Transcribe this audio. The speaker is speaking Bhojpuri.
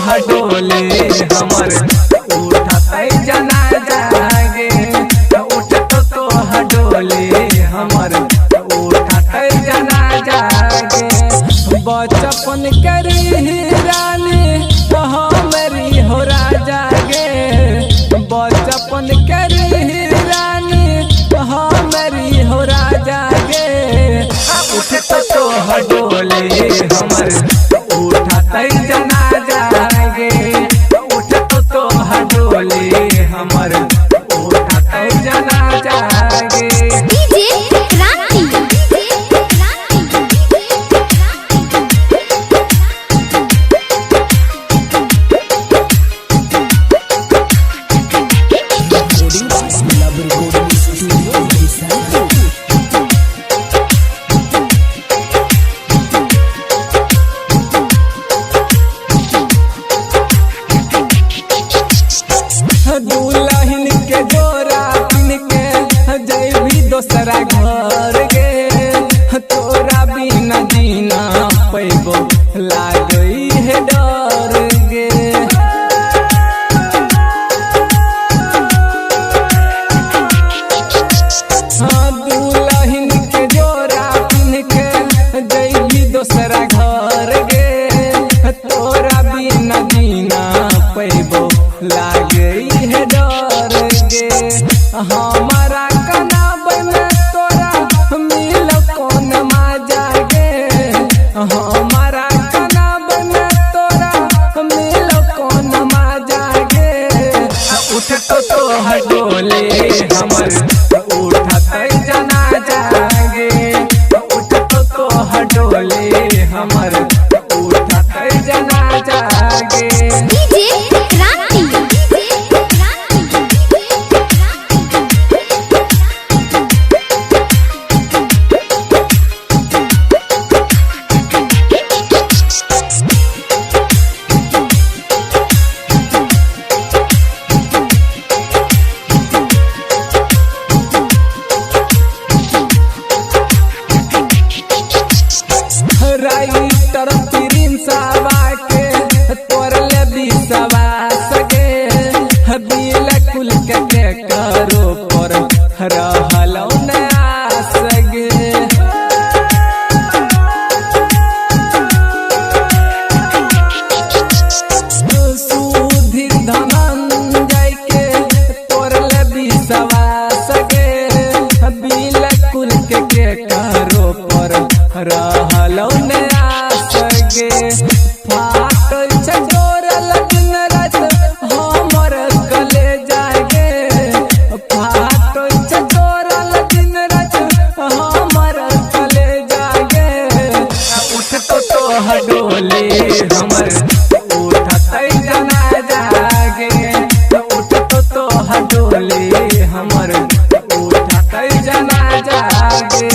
हडोले हमर उठते जना जागे उठ तो हडोले हमर उठते जना जागे बचपन करी रानी हमरी हो राजा गे बचपन करी रानी हमरी हो राजा गे उठ तो हडोले हमर उठते जना जागे उठ तो हडोले हमर उठते जना जागे दुल्हन के जोरा पिन के जैभी दोसरा घर गे तोरा बिना जीना पैबो लागई है डर गे दुल्हन के जोरा पिन के जैभी दोसरा घर गे तोरा बिना जीना पैबो लागई है डर गे हमारा कनाब में तोरा मिल कौन मजा गे हमारा कनाब में तोरा मिल कौन मजा गे उठ तो हडोले हमर उठते जना जागे उठ तो हडोले हमर उठते जना जागे राइटर प्रिंसवा के तोरले बिसवा सगे बिल कुल के करो पर रहलो न सगे सुधीर धनंजय के तोरले बिसवा सगे बिल कुल के करो पर रहलो न सगे फाटल चोर लगन रात हमर गले जागे फाटल चोर लगन रात हमर गले जागे उठ तो हडोले हमर उठते जना जागे उठ तो हडोले हमर उठते जना जागे।